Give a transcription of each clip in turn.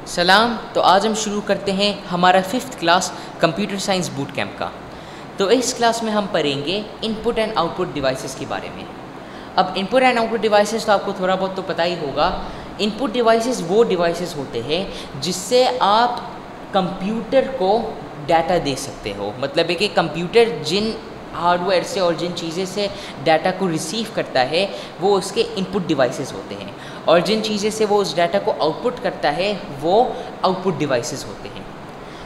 सलाम। तो आज हम शुरू करते हैं हमारा 5th class computer science boot camp का। तो इस क्लास में हम पढ़ेंगे इनपुट एंड आउटपुट डिवाइसेस के बारे में। अब इनपुट एंड आउटपुट डिवाइसेस तो आपको थोड़ा बहुत तो पता ही होगा। इनपुट डिवाइसेस वो डिवाइसेस होते हैं जिससे आप कंप्यूटर को डाटा दे सकते हो। मतलब है कि कंप्यूटर जिन हार्डवेयर से और जिन चीज़ें से डाटा को रिसीव करता है वो उसके इनपुट डिवाइसेस होते हैं, और जिन चीज़ें से वो उस डाटा को आउटपुट करता है वो आउटपुट डिवाइसेस होते हैं।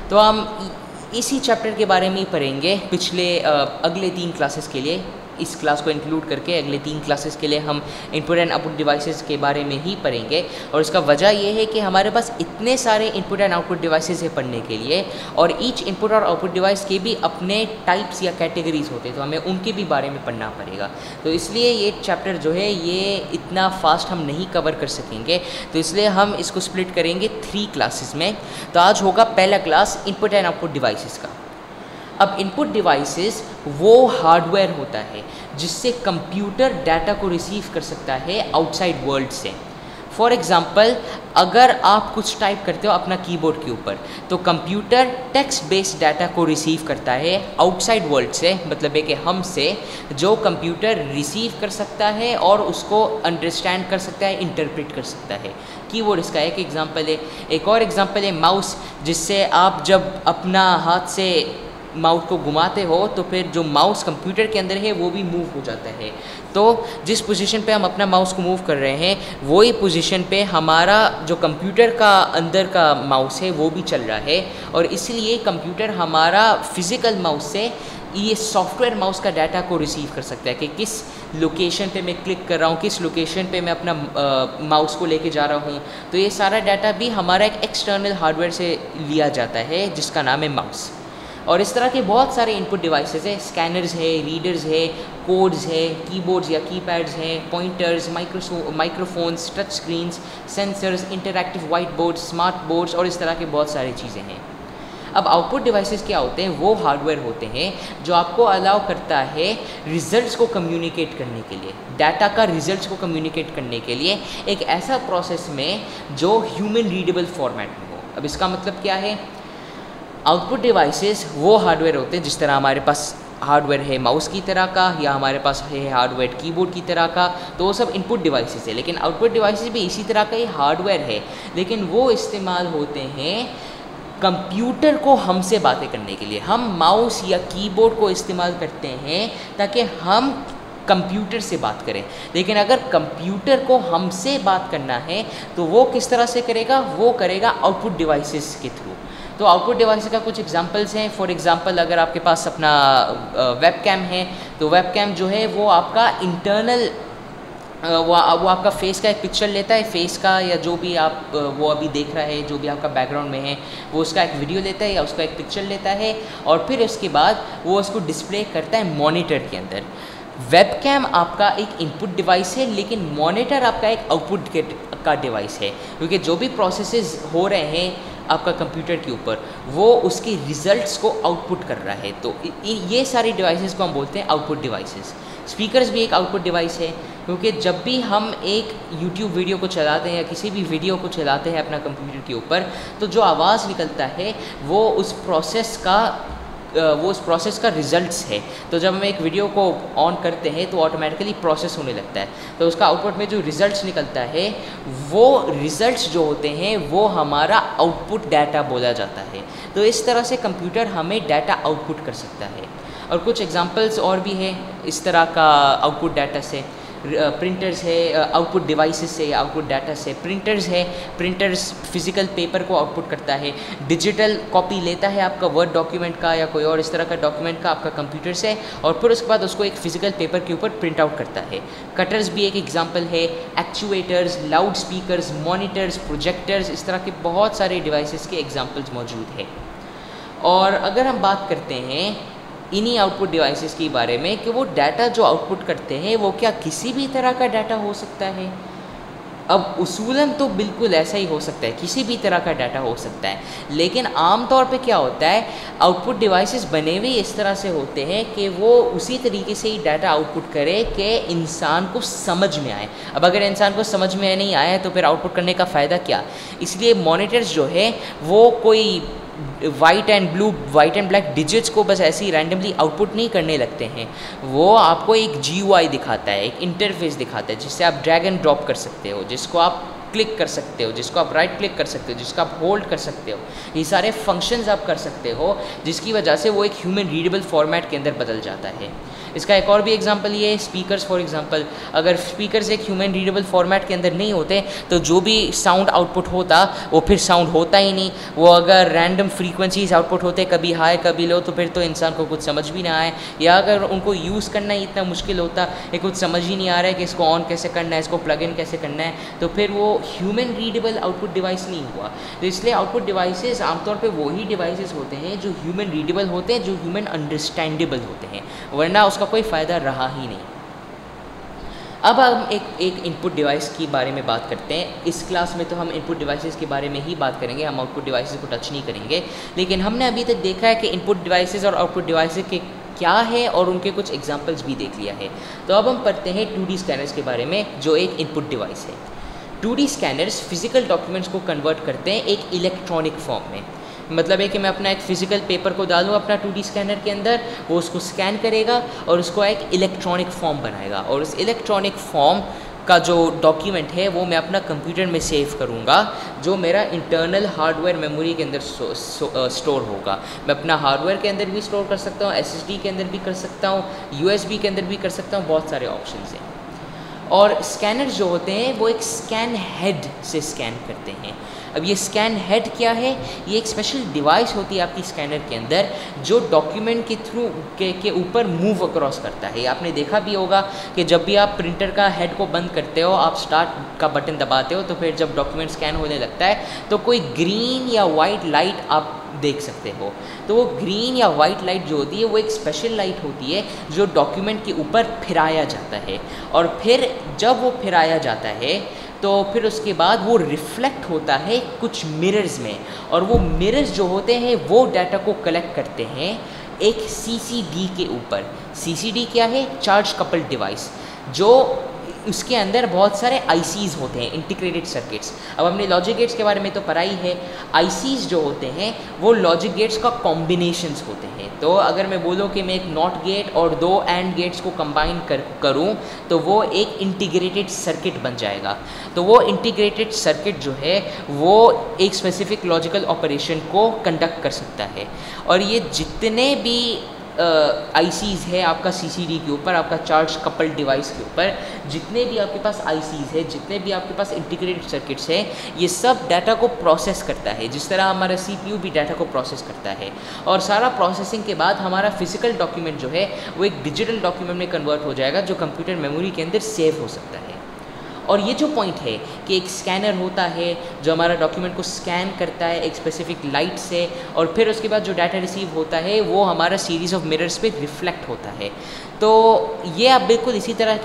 तो हम इसी चैप्टर के बारे में ही पढ़ेंगे अगले 3 क्लासेस के लिए। इस क्लास को इंक्लूड करके अगले 3 क्लासेस के लिए हम इनपुट एंड आउटपुट डिवाइसेस के बारे में ही पढ़ेंगे। और इसका वजह यह है कि हमारे पास इतने सारे इनपुट एंड आउटपुट डिवाइसेस है पढ़ने के लिए, और ईच इनपुट और आउटपुट डिवाइस के भी अपने टाइप्स या कैटेगरीज होते हैं, तो हमें उनके भी बारे में पढ़ना पड़ेगा। तो इसलिए ये चैप्टर जो है ये इतना फास्ट हम नहीं कवर कर सकेंगे, तो इसलिए हम इसको स्प्लिट करेंगे 3 क्लासेस में। तो आज होगा पहला class input and output devices का। अब इनपुट डिवाइसेस वो हार्डवेयर होता है जिससे कंप्यूटर डाटा को रिसीव कर सकता है आउटसाइड वर्ल्ड से। फॉर एग्ज़ाम्पल, अगर आप कुछ टाइप करते हो अपना कीबोर्ड के ऊपर, तो कंप्यूटर टेक्स्ट बेस्ड डाटा को रिसीव करता है आउटसाइड वर्ल्ड से, मतलब है कि हमसे, जो कंप्यूटर रिसीव कर सकता है और उसको अंडरस्टैंड कर सकता है, इंटरप्रेट कर सकता है। कीबोर्ड इसका एक एग्जांपल है। एक और एग्जांपल है माउस, जिससे आप जब अपना हाथ से माउस को घुमाते हो तो फिर जो माउस कंप्यूटर के अंदर है वो भी मूव हो जाता है। तो जिस पोजीशन पे हम अपना माउस को मूव कर रहे हैं वही पोजीशन पे हमारा जो कंप्यूटर का अंदर का माउस है वो भी चल रहा है, और इसलिए कंप्यूटर हमारा फिज़िकल माउस से ये सॉफ्टवेयर माउस का डाटा को रिसीव कर सकता है कि किस लोकेशन पे मैं क्लिक कर रहा हूँ, किस लोकेशन पे मैं अपना माउस को लेके जा रहा हूँ। तो ये सारा डाटा भी हमारा एक एक्सटर्नल हार्डवेयर से लिया जाता है जिसका नाम है माउस। और इस तरह के बहुत सारे इनपुट डिवाइसेस हैं। स्कैनर्स है, रीडर्स है, कोड्स है, कीबोर्ड्स या कीपैड्स हैं, pointers, microphones, touch screens, sensors, interactive white board, smart boards और इस तरह के बहुत सारी चीज़ें हैं। अब आउटपुट डिवाइसेस क्या होते हैं? वो हार्डवेयर होते हैं जो आपको अलाउ करता है रिजल्ट्स को कम्युनिकेट करने के लिए, डाटा का रिजल्ट्स को कम्युनिकेट करने के लिए एक ऐसा प्रोसेस में जो ह्यूमन रीडेबल फॉर्मेट में हो। अब इसका मतलब क्या है? आउटपुट डिवाइसेस वो हार्डवेयर होते हैं जिस तरह हमारे पास हार्डवेयर है माउस की तरह का, या हमारे पास है हार्डवेयर कीबोर्ड की तरह का, तो वो सब इनपुट डिवाइसेस है। लेकिन आउटपुट डिवाइसेस भी इसी तरह का ही हार्डवेयर है, लेकिन वो इस्तेमाल होते हैं कंप्यूटर को हमसे बातें करने के लिए। हम माउस या कीबोर्ड को इस्तेमाल करते हैं ताकि हम कंप्यूटर से बात करें, लेकिन अगर कंप्यूटर को हमसे बात करना है तो वो किस तरह से करेगा? वो करेगा आउटपुट डिवाइसेस के थ्रू। तो आउटपुट डिवाइस का कुछ एग्जांपल्स हैं। फॉर एग्जांपल, अगर आपके पास अपना वेब कैम है तो वेब कैम जो है वो आपका इंटरनल वो आपका फेस का एक पिक्चर लेता है, फेस का या जो भी आप वो अभी देख रहा है, जो भी आपका बैकग्राउंड में है, वो उसका एक वीडियो लेता है या उसका एक पिक्चर लेता है, और फिर उसके बाद वो उसको डिस्प्ले करता है मॉनिटर के अंदर। वेब कैम आपका एक इनपुट डिवाइस है, लेकिन मॉनिटर आपका एक आउटपुट का डिवाइस है, क्योंकि जो भी प्रोसेसेस हो रहे हैं आपका कंप्यूटर के ऊपर वो उसके रिजल्ट्स को आउटपुट कर रहा है। तो ये सारी डिवाइसेस को हम बोलते हैं आउटपुट डिवाइसेस। स्पीकर्स भी एक आउटपुट डिवाइस है, क्योंकि जब भी हम एक यूट्यूब वीडियो को चलाते हैं या किसी भी वीडियो को चलाते हैं अपना कंप्यूटर के ऊपर, तो जो आवाज़ निकलता है वो उस प्रोसेस का रिजल्ट्स है। तो जब हम एक वीडियो को ऑन करते हैं तो ऑटोमेटिकली प्रोसेस होने लगता है, तो उसका आउटपुट में जो रिजल्ट्स निकलता है वो रिजल्ट्स जो होते हैं वो हमारा आउटपुट डाटा बोला जाता है। तो इस तरह से कंप्यूटर हमें डाटा आउटपुट कर सकता है। और कुछ एग्जांपल्स और भी है इस तरह का आउटपुट डाटा से। प्रिंटर्स है आउटपुट डिवाइसेस से या आउटपुट डाटा से। प्रिंटर्स फिजिकल पेपर को आउटपुट करता है। डिजिटल कॉपी लेता है आपका वर्ड डॉक्यूमेंट का या कोई और इस तरह का डॉक्यूमेंट का आपका कंप्यूटर से, और फिर उसके बाद उसको एक फिजिकल पेपर के ऊपर प्रिंट आउट करता है। कटर्स भी एक एग्जांपल है। Actuators, loud speakers, monitors, projectors, इस तरह के बहुत सारे डिवाइसेस के एग्जाम्पल्स मौजूद है। और अगर हम बात करते हैं इन्हीं आउटपुट डिवाइसेस के बारे में कि वो डाटा जो आउटपुट करते हैं वो क्या किसी भी तरह का डाटा हो सकता है? अब उसूलन तो बिल्कुल ऐसा ही हो सकता है, किसी भी तरह का डाटा हो सकता है, लेकिन आम तौर पे क्या होता है, आउटपुट डिवाइसेस बने हुए इस तरह से होते हैं कि वो उसी तरीके से ही डाटा आउटपुट करे कि इंसान को समझ में आए। अब अगर इंसान को समझ में नहीं आया तो फिर आउटपुट करने का फ़ायदा क्या। इसलिए मॉनिटर्स जो है वो कोई वाइट एंड ब्लैक डिजिट्स को बस ऐसे ही रैंडमली आउटपुट नहीं करने लगते हैं, वो आपको एक GUI दिखाता है, एक इंटरफेस दिखाता है जिससे आप ड्रैग एंड ड्रॉप कर सकते हो, जिसको आप क्लिक कर सकते हो, जिसको आप राइट क्लिक कर सकते हो, जिसको आप होल्ड कर सकते हो, ये सारे फंक्शंस आप कर सकते हो, जिसकी वजह से वो एक ह्यूमन रीडेबल फॉर्मेट के अंदर बदल जाता है। इसका एक और भी एग्जांपल ये है, स्पीकर्स फॉर एग्जांपल, अगर स्पीकर्स एक ह्यूमन रीडेबल फॉर्मेट के अंदर नहीं होते तो जो भी साउंड आउटपुट होता वो फिर साउंड होता ही नहीं। वो अगर रैंडम फ्रीक्वेंसीज आउटपुट होते, कभी हाई कभी लो, तो फिर तो इंसान को कुछ समझ भी ना आए, या अगर उनको यूज़ करना ही इतना मुश्किल होता कि कुछ समझ ही नहीं आ रहा है कि इसको ऑन कैसे करना है, इसको प्लग इन कैसे करना है, तो फिर वो ह्यूमन रीडेबल आउटपुट डिवाइस नहीं हुआ। तो इसलिए आउटपुट डिवाइसेस आमतौर पर वही डिवाइसेस होते हैं जो ह्यूमन रीडेबल होते हैं, जो ह्यूमन अंडरस्टैंडेबल होते हैं, वरना उसका कोई फ़ायदा रहा ही नहीं। अब हम एक इनपुट डिवाइस की बारे में बात करते हैं। इस क्लास में तो हम इनपुट डिवाइसेस के बारे में ही बात करेंगे, हम आउटपुट डिवाइसेस को टच नहीं करेंगे, लेकिन हमने अभी तक देखा है कि इनपुट डिवाइसेस और आउटपुट डिवाइसेस के क्या है और उनके कुछ एग्जांपल्स भी देख लिया है। तो अब हम पढ़ते हैं 2D स्कैनर्स के बारे में, जो एक इनपुट डिवाइस है। 2D स्कैनर्स फिजिकल डॉक्यूमेंट्स को कन्वर्ट करते हैं एक इलेक्ट्रॉनिक फॉर्म में। मतलब है कि मैं अपना एक फ़िज़िकल पेपर को डालूँ अपना 2D स्कैनर के अंदर, वो उसको स्कैन करेगा और उसको एक इलेक्ट्रॉनिक फॉर्म बनाएगा, और उस इलेक्ट्रॉनिक फॉर्म का जो डॉक्यूमेंट है वो मैं अपना कंप्यूटर में सेव करूँगा, जो मेरा इंटरनल हार्डवेयर मेमोरी के अंदर स्टोर होगा। मैं अपना हार्डवेयर के अंदर भी स्टोर कर सकता हूँ, SSD के अंदर भी कर सकता हूँ, USB के अंदर भी कर सकता हूँ, बहुत सारे ऑप्शंस हैं। और स्कैनर जो होते हैं वो एक स्कैन हेड से स्कैन करते हैं। अब ये स्कैन हेड क्या है, ये एक स्पेशल डिवाइस होती है आपकी स्कैनर के अंदर, जो डॉक्यूमेंट के थ्रू के ऊपर मूव अक्रॉस करता है। आपने देखा भी होगा कि जब भी आप प्रिंटर का हेड को बंद करते हो, आप स्टार्ट का बटन दबाते हो, तो फिर जब डॉक्यूमेंट स्कैन होने लगता है तो कोई ग्रीन या वाइट लाइट आप देख सकते हो। तो वो ग्रीन या वाइट लाइट जो होती है वो एक स्पेशल लाइट होती है जो डॉक्यूमेंट के ऊपर फिराया जाता है, और फिर जब वो फिराया जाता है तो फिर उसके बाद वो रिफ्लेक्ट होता है कुछ मिरर्स में, और वो मिरर्स जो होते हैं वो डाटा को कलेक्ट करते हैं एक CCD के ऊपर। CCD क्या है? चार्ज कपल्ड डिवाइस, जो उसके अंदर बहुत सारे ICs होते हैं, इंटीग्रेटेड सर्किट्स। अब हमने लॉजिक गेट्स के बारे में तो पढ़ा ही है। ICs जो होते हैं वो लॉजिक गेट्स का कॉम्बिनेशंस होते हैं। तो अगर मैं बोलूँ कि मैं एक नॉट गेट और 2 AND गेट्स को कंबाइन करूँ तो वो एक इंटीग्रेटेड सर्किट बन जाएगा। तो वो इंटीग्रेटेड सर्किट जो है वो एक स्पेसिफिक लॉजिकल ऑपरेशन को कंडक्ट कर सकता है। और ये जितने भी ICs है आपका CCD के ऊपर, आपका चार्ज कपल्ड डिवाइस के ऊपर, जितने भी आपके पास ICs है, जितने भी आपके पास इंटीग्रेटेड सर्किट्स हैं, ये सब डाटा को प्रोसेस करता है, जिस तरह हमारा CPU भी डाटा को प्रोसेस करता है। और सारा प्रोसेसिंग के बाद हमारा फिजिकल डॉक्यूमेंट जो है वो एक डिजिटल डॉक्यूमेंट में कन्वर्ट हो जाएगा, जो कंप्यूटर मेमोरी के अंदर सेव हो सकता है। और ये जो पॉइंट है कि एक स्कैनर होता है जो हमारा डॉक्यूमेंट को स्कैन करता है एक स्पेसिफिक लाइट से, और फिर उसके बाद जो डाटा रिसीव होता है वो हमारा सीरीज़ ऑफ मिरर्स पे रिफ्लेक्ट होता है। तो ये आप बिल्कुल इसी तरह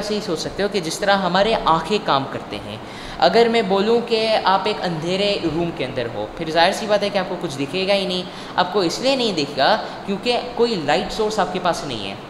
से ही सोच सकते हो कि जिस तरह हमारे आँखें काम करते हैं। अगर मैं बोलूँ कि आप एक अंधेरे रूम के अंदर हो, फिर जाहिर सी बात है कि आपको कुछ दिखेगा ही नहीं। आपको इसलिए नहीं दिखेगा क्योंकि कोई लाइट सोर्स आपके पास नहीं है।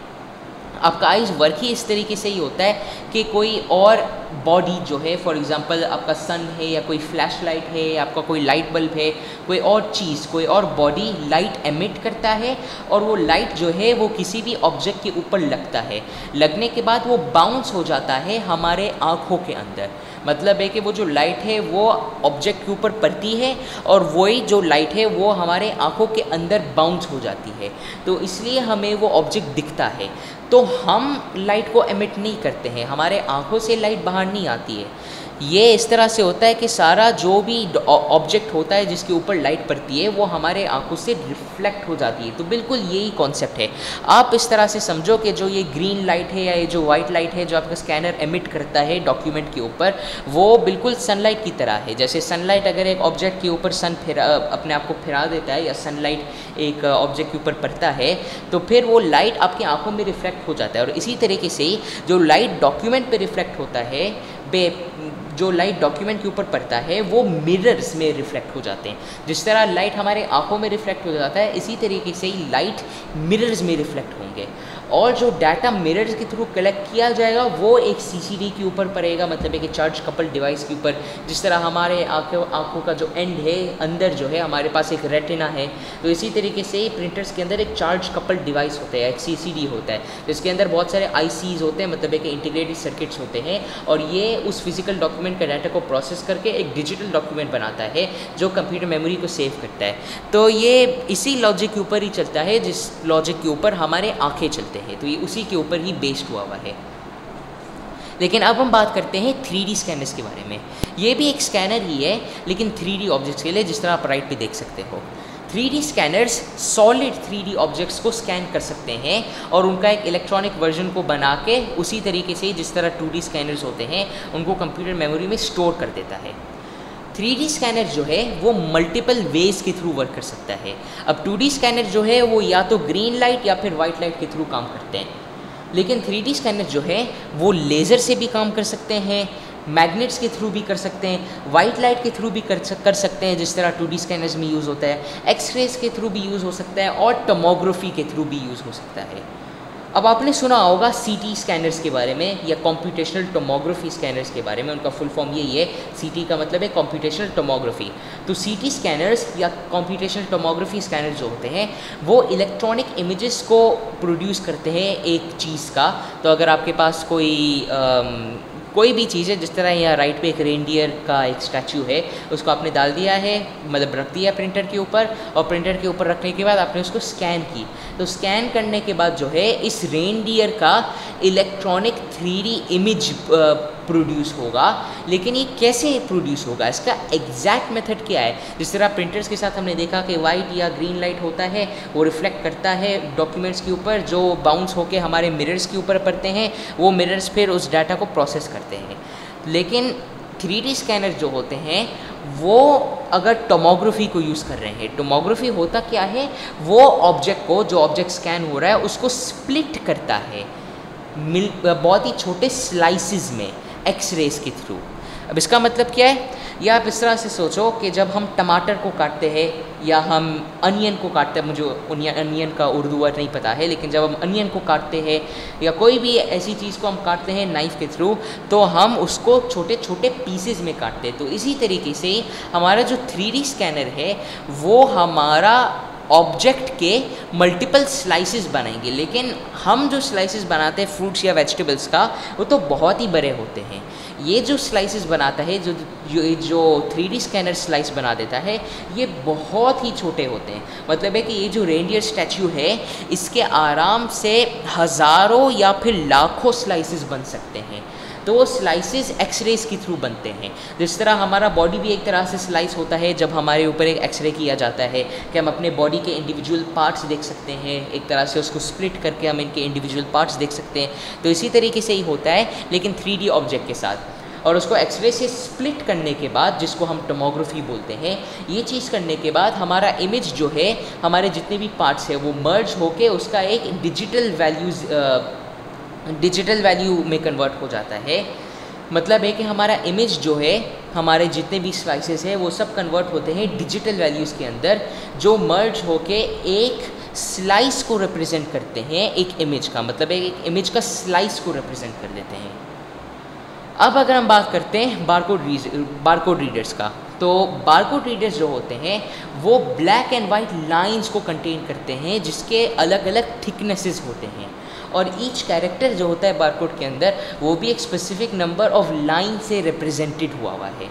आपका आइज़ वर्क ही इस तरीके से ही होता है कि कोई और बॉडी जो है, फॉर एग्जांपल आपका सन है या कोई फ्लैश लाइट है या आपका कोई लाइट बल्ब है, कोई और चीज़, कोई और बॉडी लाइट एमिट करता है, और वो लाइट जो है वो किसी भी ऑब्जेक्ट के ऊपर लगता है। लगने के बाद वो बाउंस हो जाता है हमारे आँखों के अंदर। मतलब है कि वो जो लाइट है वो ऑब्जेक्ट के ऊपर पड़ती है, और वही जो लाइट है वो हमारे आँखों के अंदर बाउंस हो जाती है। तो इसलिए हमें वो ऑब्जेक्ट दिखता है। तो हम लाइट को एमिट नहीं करते हैं, हमारे आँखों से लाइट बाहर नहीं आती है। ये इस तरह से होता है कि सारा जो भी ऑब्जेक्ट होता है जिसके ऊपर लाइट पड़ती है वो हमारे आंखों से रिफ्लेक्ट हो जाती है। तो बिल्कुल यही कॉन्सेप्ट है। आप इस तरह से समझो कि जो ये ग्रीन लाइट है या ये जो वाइट लाइट है जो आपका स्कैनर एमिट करता है डॉक्यूमेंट के ऊपर, वो बिल्कुल सनलाइट की तरह है। जैसे सनलाइट अगर एक ऑब्जेक्ट के ऊपर अपने आप को फिरा देता है, या सनलाइट एक ऑब्जेक्ट के ऊपर पड़ता है, तो फिर वो लाइट आपकी आँखों में रिफ्लेक्ट हो जाता है। और इसी तरीके से जो लाइट डॉक्यूमेंट पर रिफ्लेक्ट होता है जो लाइट डॉक्यूमेंट के ऊपर पड़ता है वो मिरर्स में रिफ्लेक्ट हो जाते हैं। जिस तरह लाइट हमारे आँखों में रिफ्लेक्ट हो जाता है, इसी तरीके से ही लाइट मिरर्स में रिफ्लेक्ट होंगे, और जो डाटा मिरर्स के थ्रू कलेक्ट किया जाएगा वो एक सीसीडी के ऊपर पड़ेगा, मतलब एक चार्ज कपल डिवाइस के ऊपर। जिस तरह हमारे आँखों का जो एंड है, अंदर जो है हमारे पास एक रेटिना है, तो इसी तरीके से प्रिंटर्स के अंदर एक चार्ज कपल डिवाइस होता है, एक सीसीडी होता है, जिसके अंदर बहुत सारे आईसीज होते हैं, मतलब एक इंटीग्रेटेड सर्किट्स होते हैं, और ये उस फिजिकल डॉक्यूमेंट का डाटा को प्रोसेस करके एक डिजिटल डॉक्यूमेंट बनाता है जो कंप्यूटर मेमोरी को सेव करता है। तो ये इसी लॉजिक के ऊपर ही चलता है जिस लॉजिक के ऊपर हमारे आँखें चलते हैं, तो ये उसी के ऊपर ही बेस्ड हुआ है। लेकिन अब हम बात करते हैं 3D स्कैनर्स के बारे में। ये भी एक स्कैनर ही है, लेकिन 3D ऑब्जेक्ट्स के लिए, जिस तरह आप राइट पे देख सकते हो। 3D scanners solid 3D objects को स्कैन कर सकते हैं और उनका एक इलेक्ट्रॉनिक वर्जन को बना के उसी तरीके से जिस तरह 2D स्कैनर्स होते हैं उनको कंप्यूटर मेमोरी में स्टोर कर देता है। 3D स्कैनर जो है वो मल्टीपल वेज के थ्रू वर्क कर सकता है। अब 2D स्कैनर जो है वो या तो ग्रीन लाइट या फिर वाइट लाइट के थ्रू काम करते हैं, लेकिन 3D स्कैनर जो है वो लेज़र से भी काम कर सकते हैं, मैग्नेट्स के थ्रू भी कर सकते हैं, वाइट लाइट के थ्रू भी कर सकते हैं, जिस तरह 2D स्कैनर्स में यूज़ होता है, एक्सरेज के थ्रू भी यूज़ हो सकता है, और टोमोग्राफी के थ्रू भी यूज़ हो सकता है। अब आपने सुना होगा CT स्कैनर्स के बारे में या कंप्यूटेशनल टोमोग्राफी स्कैनर्स के बारे में। उनका फुल फॉर्म यही है, CT का मतलब है कंप्यूटेशनल टोमोग्राफी। तो CT स्कैनर्स या कंप्यूटेशनल टोमोग्राफी स्कैनर जो होते हैं वो इलेक्ट्रॉनिक इमेजेस को प्रोड्यूस करते हैं एक चीज़ का। तो अगर आपके पास कोई भी चीज़ है, जिस तरह यहाँ राइट पे एक रेनडियर का एक स्टैचू है, उसको आपने डाल दिया है, मतलब रख दिया प्रिंटर के ऊपर, और प्रिंटर के ऊपर रखने के बाद आपने उसको स्कैन की, तो स्कैन करने के बाद जो है इस रेनडियर का इलेक्ट्रॉनिक 3D इमेज प्रोड्यूस होगा। लेकिन ये कैसे प्रोड्यूस होगा, इसका एग्जैक्ट मेथड क्या है? जिस तरह प्रिंटर्स के साथ हमने देखा कि वाइट या ग्रीन लाइट होता है, वो रिफ्लेक्ट करता है डॉक्यूमेंट्स के ऊपर, जो बाउंस होके हमारे मिरर्स के ऊपर पड़ते हैं, वो मिरर्स फिर उस डाटा को प्रोसेस करते हैं। लेकिन 3D स्कैनर जो होते हैं वो अगर टोमोग्राफी को यूज़ कर रहे हैं, टोमोग्राफी होता क्या है, वो ऑब्जेक्ट को, जो ऑब्जेक्ट स्कैन हो रहा है उसको स्प्लिट करता है बहुत ही छोटे स्लाइसिस में एक्सरेज के थ्रू। अब इसका मतलब क्या है, या आप इस तरह से सोचो कि जब हम टमाटर को काटते हैं या हम अनियन को काटते हैं, मुझे अनियन का उर्दू वर्ड नहीं पता है, लेकिन जब हम अनियन को काटते हैं या कोई भी ऐसी चीज़ को हम काटते हैं नाइफ़ के थ्रू, तो हम उसको छोटे छोटे पीसेस में काटते हैं। तो इसी तरीके से हमारा जो 3D स्कैनर है वो हमारा ऑब्जेक्ट के मल्टीपल स्लाइसेस बनाएंगे, लेकिन हम जो स्लाइसेस बनाते हैं फ्रूट्स या वेजिटेबल्स का, वो तो बहुत ही बड़े होते हैं। ये जो स्लाइसेस बनाता है, जो 3D स्कैनर स्लाइस बना देता है, ये बहुत ही छोटे होते हैं। मतलब है कि ये जो रेनडियर स्टैचू है, इसके आराम से हज़ारों या फिर लाखों स्लाइसेस बन सकते हैं। तो वो स्लाइसेस एक्सरेज के थ्रू बनते हैं। जिस तरह हमारा बॉडी भी एक तरह से स्लाइस होता है जब हमारे ऊपर एक एक्सरे किया जाता है, कि हम अपने बॉडी के इंडिविजुअल पार्ट्स देख सकते हैं, एक तरह से उसको स्प्लिट करके हम इनके इंडिविजुअल पार्ट्स देख सकते हैं। तो इसी तरीके से ही होता है, लेकिन 3D ऑब्जेक्ट के साथ। और उसको एक्सरे से स्प्लिट करने के बाद, जिसको हम टोमोग्राफी बोलते हैं, ये चीज़ करने के बाद हमारा इमेज जो है, हमारे जितने भी पार्ट्स हैं वो मर्ज होके उसका एक डिजिटल वैल्यू में कन्वर्ट हो जाता है। मतलब है कि हमारा इमेज जो है, हमारे जितने भी स्लाइसेस हैं वो सब कन्वर्ट होते हैं डिजिटल वैल्यूज़ के अंदर, जो मर्ज होके एक स्लाइस को रिप्रेजेंट करते हैं, एक इमेज का, मतलब एक इमेज का स्लाइस को रिप्रेजेंट कर देते हैं। अब अगर हम बात करते हैं बारकोड रीडर्स का, तो बारकोड रीडर्स जो होते हैं वो ब्लैक एंड वाइट लाइंस को कंटेन करते हैं, जिसके अलग अलग थिकनेसेस होते हैं, और ईच कैरेक्टर जो होता है बारकोड के अंदर वो भी एक स्पेसिफिक नंबर ऑफ लाइन से रिप्रेजेंटेड हुआ है।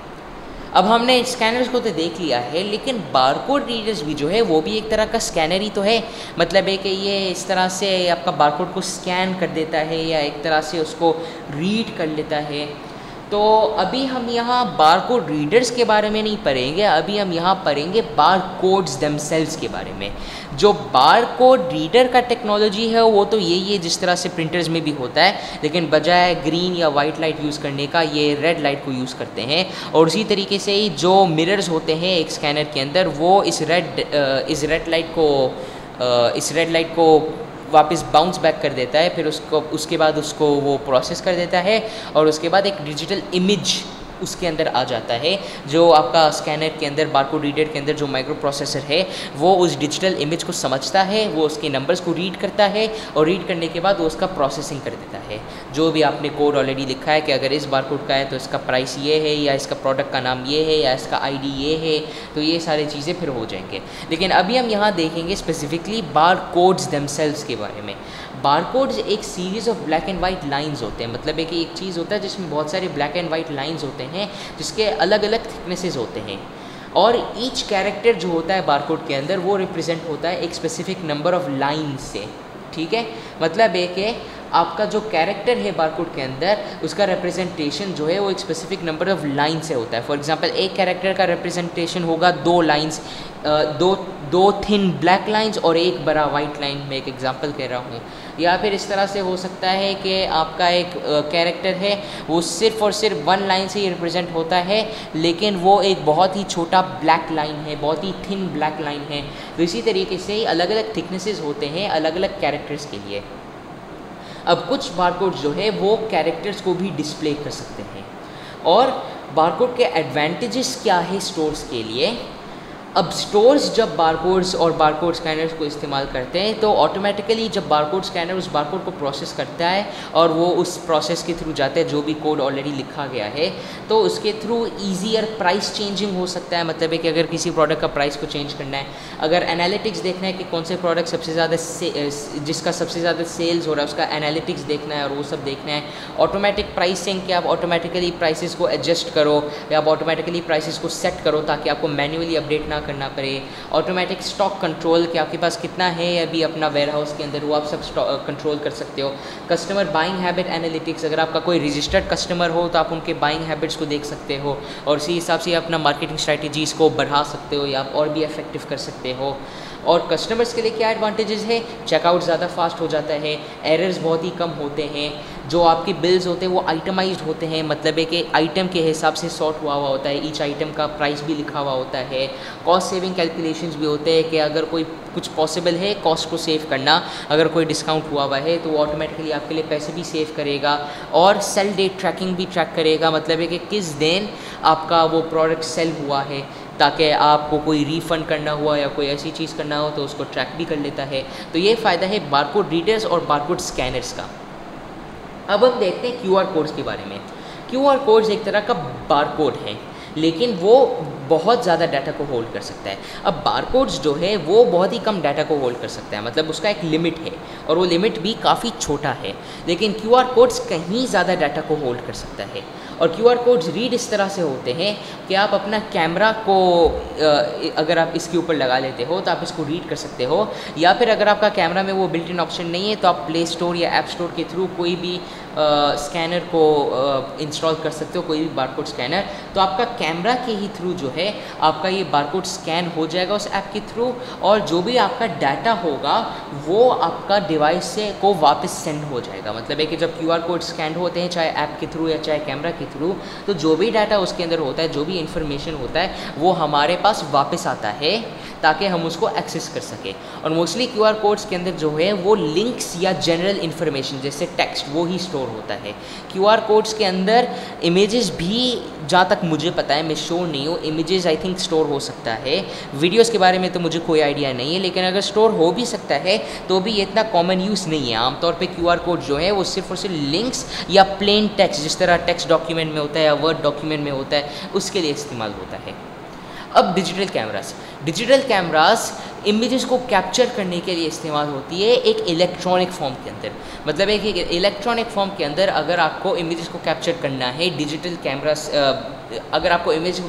अब हमने स्कैनर्स को तो देख लिया है, लेकिन बारकोड रीडर्स भी जो है वो भी एक तरह का स्कैनर ही तो है। मतलब है कि ये इस तरह से आपका बारकोड को स्कैन कर देता है या एक तरह से उसको रीड कर लेता है। तो अभी हम यहाँ बारकोड रीडर्स के बारे में नहीं पढ़ेंगे, अभी हम यहाँ पढ़ेंगे बारकोड्स देमसेल्व्स के बारे में। जो बारकोड रीडर का टेक्नोलॉजी है वो तो यही है जिस तरह से प्रिंटर्स में भी होता है, लेकिन बजाय ग्रीन या वाइट लाइट यूज़ करने का ये रेड लाइट को यूज़ करते हैं। और उसी तरीके से ही जो मिरर्स होते हैं एक स्कैनर के अंदर, वो इस रेड लाइट को वापस बाउंस बैक कर देता है, फिर उसके बाद उसको वो प्रोसेस कर देता है, और उसके बाद एक डिजिटल इमेज उसके अंदर आ जाता है। जो आपका स्कैनर के अंदर, बारकोड रीडर के अंदर जो माइक्रो प्रोसेसर है वो उस डिजिटल इमेज को समझता है, वो उसके नंबर्स को रीड करता है और रीड करने के बाद वो उसका प्रोसेसिंग कर देता है। जो भी आपने कोड ऑलरेडी लिखा है कि अगर इस बारकोड का है तो इसका प्राइस ये है, या इसका प्रोडक्ट का नाम ये है, या इसका आईडी ये है, तो ये सारी चीज़ें फिर हो जाएंगे। लेकिन अभी हम यहाँ देखेंगे स्पेसिफिकली बारकोड्स देमसेल्व्स के बारे में। बारकोड्स एक series of black and white lines होते हैं, मतलब है कि एक चीज़ होता है जिसमें बहुत सारे ब्लैक एंड वाइट लाइंस होते हैं जिसके अलग अलग थिकनेसेस होते हैं, और ईच कैरेक्टर जो होता है बारकोड के अंदर वो रिप्रेजेंट होता है एक स्पेसिफिक नंबर ऑफ लाइंस से। ठीक है, मतलब है कि आपका जो कैरेक्टर है बारकोड के अंदर उसका रिप्रेजेंटेशन जो है वो एक स्पेसिफिक नंबर ऑफ लाइन से होता है। फॉर एग्जांपल एक कैरेक्टर का रिप्रेजेंटेशन होगा 2 लाइंस, दो थिन ब्लैक लाइंस और एक बड़ा वाइट लाइन। मैं एक एग्जांपल कह रहा हूँ। या फिर इस तरह से हो सकता है कि आपका एक कैरेक्टर है वो सिर्फ और सिर्फ 1 लाइन से ही रिप्रेजेंट होता है, लेकिन वो एक बहुत ही छोटा ब्लैक लाइन है, बहुत ही थिन ब्लैक लाइन है। तो इसी तरीके से ही अलग अलग थिकनेसेस होते हैं अलग अलग कैरेक्टर्स के लिए। अब कुछ बारकोड जो है वो कैरेक्टर्स को भी डिस्प्ले कर सकते हैं। और बारकोड के एडवांटेजेस क्या है स्टोर्स के लिए? अब स्टोर्स जब बारकोड्स और बारकोड स्कैनर्स को इस्तेमाल करते हैं तो ऑटोमेटिकली जब बारकोड स्कैनर उस बारकोड को प्रोसेस करता है और वो उस प्रोसेस के थ्रू जाता है जो भी कोड ऑलरेडी लिखा गया है, तो उसके थ्रू ईजियर प्राइस चेंजिंग हो सकता है। मतलब है कि अगर किसी प्रोडक्ट का प्राइस को चेंज करना है, अगर एनालिटिक्स देखना है कि कौन से प्रोडक्ट सबसे ज़्यादा जिसका सबसे ज़्यादा सेल्स हो रहा है उसका एनालिटिक्स देखना है और वो सब देखना है। ऑटोमेटिक प्राइसिंग कि आप ऑटोमेटिकली प्राइसेस को एडजस्ट करो या आप ऑटोमेटिकली प्राइसेस को सेट करो ताकि आपको मैन्युअली अपडेट ना करना पड़े। ऑटोमेटिक स्टॉक कंट्रोल कि आपके पास कितना है अभी अपना वेयर हाउस के अंदर, वो आप सब कंट्रोल कर सकते हो। कस्टमर बाइंग हैबिट एनालिटिक्स, अगर आपका कोई रजिस्टर्ड कस्टमर हो तो आप उनके बाइंग हैबिट्स को देख सकते हो और उसी हिसाब से अपना मार्केटिंग स्ट्रैटेजीज़ को बढ़ा सकते हो या आप और भी इफेक्टिव कर सकते हो। और कस्टमर्स के लिए क्या एडवांटेजेस है? चेकआउट ज़्यादा फास्ट हो जाता है, एरर्स बहुत ही कम होते हैं, जो आपके बिल्स होते हैं वो आइटमाइज्ड होते हैं, मतलब है कि आइटम के हिसाब से सॉर्ट हुआ होता है, ईच आइटम का प्राइस भी लिखा हुआ होता है। कॉस्ट सेविंग कैलकुलेशंस भी होते हैं कि अगर कोई कुछ पॉसिबल है कॉस्ट को सेव करना, अगर कोई डिस्काउंट हुआ हुआ है तो वो ऑटोमेटिकली आपके लिए पैसे भी सेव करेगा। और सेल डेट ट्रैकिंग भी ट्रैक करेगा, मतलब है कि किस दिन आपका वो प्रोडक्ट सेल हुआ है, ताकि आपको कोई रिफ़ंड करना हुआ या कोई ऐसी चीज़ करना हो तो उसको ट्रैक भी कर लेता है। तो ये फ़ायदा है बारकोड रीडर्स और बारकोड स्कैनर्स का। अब हम देखते हैं QR कोड्स के बारे में। QR कोड्स एक तरह का बारकोड है, लेकिन वो बहुत ज़्यादा डाटा को होल्ड कर सकता है। अब बारकोड्स जो है वो बहुत ही कम डाटा को होल्ड कर सकता है, मतलब उसका एक लिमिट है और वो लिमिट भी काफ़ी छोटा है। लेकिन QR कोड्स कहीं ज़्यादा डाटा को होल्ड कर सकता है। और QR कोड्स रीड इस तरह से होते हैं कि आप अपना कैमरा को अगर आप इसके ऊपर लगा लेते हो तो आप इसको रीड कर सकते हो, या फिर अगर आपका कैमरा में वो बिल्ट इन ऑप्शन नहीं है तो आप प्ले स्टोर या ऐप स्टोर के थ्रू कोई भी स्कैनर को इंस्टॉल कर सकते हो, कोई भी बारकोड स्कैनर। तो आपका कैमरा के ही थ्रू जो है आपका ये बारकोड स्कैन हो जाएगा उस ऐप के थ्रू, और जो भी आपका डाटा होगा वो आपका डिवाइस से को वापस सेंड हो जाएगा। मतलब है कि जब QR कोड स्कैन होते हैं चाहे ऐप के थ्रू या चाहे कैमरा के थ्रू, तो जो भी डाटा उसके अंदर होता है, जो भी इंफॉर्मेशन होता है वो हमारे पास वापस आता है ताकि हम उसको एक्सेस कर सकें। और मोस्टली QR कोड्स के अंदर जो है वो लिंक्स या जनरल इन्फॉर्मेशन जैसे टेक्स्ट वो ही स्टोर होता है। QR कोड्स के अंदर इमेजेस भी, जहाँ तक मुझे पता है, मैं श्योर नहीं हूँ, इमेजेस आई थिंक स्टोर हो सकता है। वीडियोस के बारे में तो मुझे कोई आइडिया नहीं है, लेकिन अगर स्टोर हो भी सकता है तो भी ये इतना कॉमन यूज़ नहीं है। आमतौर पे QR कोड जो है वो सिर्फ और सिर्फ लिंक्स या प्लेन टेक्स्ट, जिस तरह टेक्स्ट डॉक्यूमेंट में होता है या वर्ड डॉक्यूमेंट में होता है, उसके लिए इस्तेमाल होता है। अब डिजिटल कैमरास इमेजेस को कैप्चर करने के लिए इस्तेमाल होती है एक इलेक्ट्रॉनिक फॉर्म के अंदर। मतलब है कि इलेक्ट्रॉनिक फॉर्म के अंदर अगर आपको इमेजेस को कैप्चर करना है डिजिटल कैमरास, अगर आपको इमेज को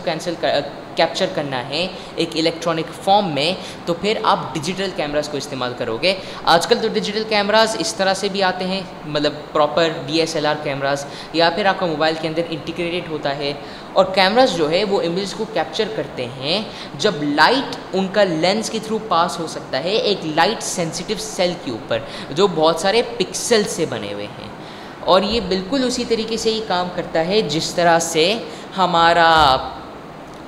कैप्चर करना है एक इलेक्ट्रॉनिक फॉर्म में, तो फिर आप डिजिटल कैमरास को इस्तेमाल करोगे। आजकल तो डिजिटल कैमरास इस तरह से भी आते हैं, मतलब प्रॉपर DSLR कैमरास, या फिर आपका मोबाइल के अंदर इंटीग्रेटेड होता है। और कैमरास जो है वो इमेज को कैप्चर करते हैं जब लाइट उनका लेंस के थ्रू पास हो सकता है एक लाइट सेंसिटिव सेल के ऊपर जो बहुत सारे पिक्सल से बने हुए हैं। और ये बिल्कुल उसी तरीके से ही काम करता है जिस तरह से हमारा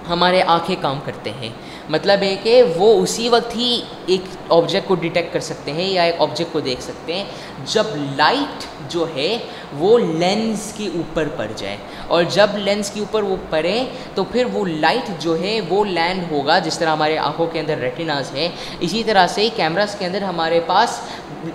हमारे आँखें काम करते हैं। मतलब है कि वो उसी वक्त ही एक ऑब्जेक्ट को डिटेक्ट कर सकते हैं या एक ऑब्जेक्ट को देख सकते हैं जब लाइट जो है वो लेंस के ऊपर पड़ जाए, और जब लेंस के ऊपर वो पड़े तो फिर वो लाइट जो है वो लैंड होगा। जिस तरह हमारे आँखों के अंदर रेटिनास है, इसी तरह से कैमरास के अंदर हमारे पास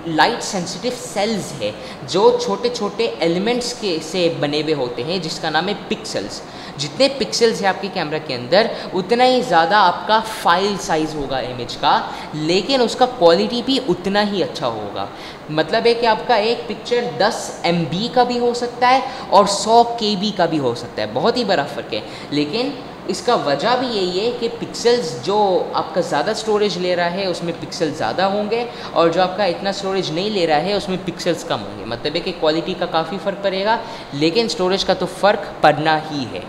लाइट सेंसिटिव सेल्स है जो छोटे छोटे एलिमेंट्स के से बने हुए होते हैं, जिसका नाम है पिक्सल्स। जितने पिक्सल्स है आपके कैमरा के अंदर उतना ही ज़्यादा आपका फाइल साइज़ होगा इमेज का, लेकिन उसका क्वालिटी भी उतना ही अच्छा होगा। मतलब है कि आपका एक पिक्चर 10 MB का भी हो सकता है और 100 KB का भी हो सकता है, बहुत ही बड़ा फ़र्क है। लेकिन इसका वजह भी यही है कि पिक्सल्स जो आपका ज़्यादा स्टोरेज ले रहा है उसमें पिक्सल ज़्यादा होंगे, और जो आपका इतना स्टोरेज नहीं ले रहा है उसमें पिक्सल्स कम होंगे। मतलब है कि क्वालिटी का काफ़ी फ़र्क पड़ेगा, लेकिन स्टोरेज का तो फ़र्क पड़ना ही है।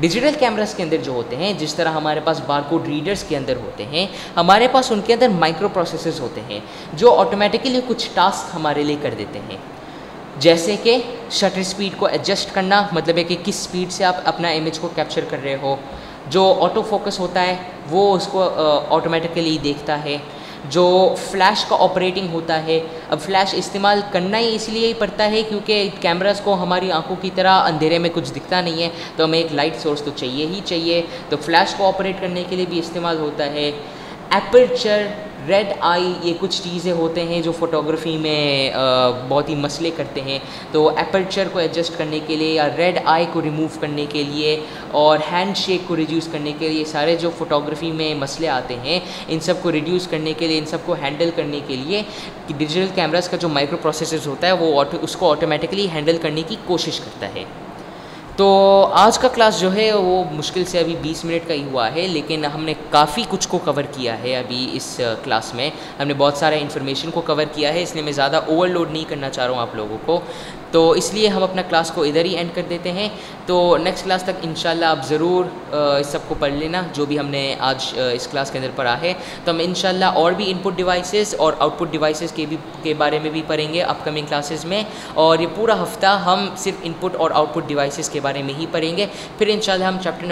डिजिटल कैमरास के अंदर जो होते हैं, जिस तरह हमारे पास बारकोड रीडर्स के अंदर होते हैं, हमारे पास उनके अंदर माइक्रो प्रोसेसर्स होते हैं जो ऑटोमेटिकली कुछ टास्क हमारे लिए कर देते हैं, जैसे कि शटर स्पीड को एडजस्ट करना। मतलब है कि किस स्पीड से आप अपना इमेज को कैप्चर कर रहे हो। जो ऑटो फोकस होता है वो उसको ऑटोमेटिकली देखता है। जो फ्लैश का ऑपरेटिंग होता है, अब फ्लैश इस्तेमाल करना ही इसलिए ही पड़ता है क्योंकि कैमरास को हमारी आंखों की तरह अंधेरे में कुछ दिखता नहीं है, तो हमें एक लाइट सोर्स तो चाहिए ही चाहिए। तो फ्लैश को ऑपरेट करने के लिए भी इस्तेमाल होता है। एपर्चर, रेड आई, ये कुछ चीज़ें होते हैं जो फ़ोटोग्राफी में बहुत ही मसले करते हैं। तो एपर्चर को एडजस्ट करने के लिए या रेड आई को रिमूव करने के लिए और हैंड शेक को रिड्यूस करने के लिए, सारे जो फ़ोटोग्राफी में मसले आते हैं इन सब को रिड्यूस करने के लिए, इन सब को हैंडल करने के लिए डिजिटल कैमरास का जो माइक्रो प्रोसेसर होता है वो उसको ऑटोमेटिकली हैंडल करने की कोशिश करता है। तो आज का क्लास जो है वो मुश्किल से अभी 20 मिनट का ही हुआ है, लेकिन हमने काफ़ी कुछ को कवर किया है। अभी इस क्लास में हमने बहुत सारे इन्फॉर्मेशन को कवर किया है, इसलिए मैं ज़्यादा ओवरलोड नहीं करना चाह रहा हूँ आप लोगों को। तो इसलिए हम अपना क्लास को इधर ही एंड कर देते हैं। तो नेक्स्ट क्लास तक इंशाल्लाह आप ज़रूर इस सब को पढ़ लेना जो भी हमने आज इस क्लास के अंदर पढ़ा है। तो हम इंशाल्लाह और भी इनपुट डिवाइसेस और आउटपुट डिवाइसेस के बारे में भी पढ़ेंगे अपकमिंग क्लासेस में, और ये पूरा हफ्ता हम सिर्फ इनपुट और आउटपुट डिवाइसेस के बारे में ही पढ़ेंगे। फिर इंशाल्लाह हम चैप्टर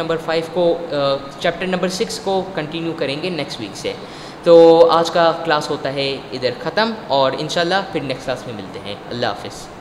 नंबर 6 को कंटिन्यू करेंगे नेक्स्ट वीक से। तो आज का क्लास होता है इधर ख़त्म, और इंशाल्लाह फिर नेक्स्ट क्लास में मिलते हैं। अल्लाह हाफ़िज़।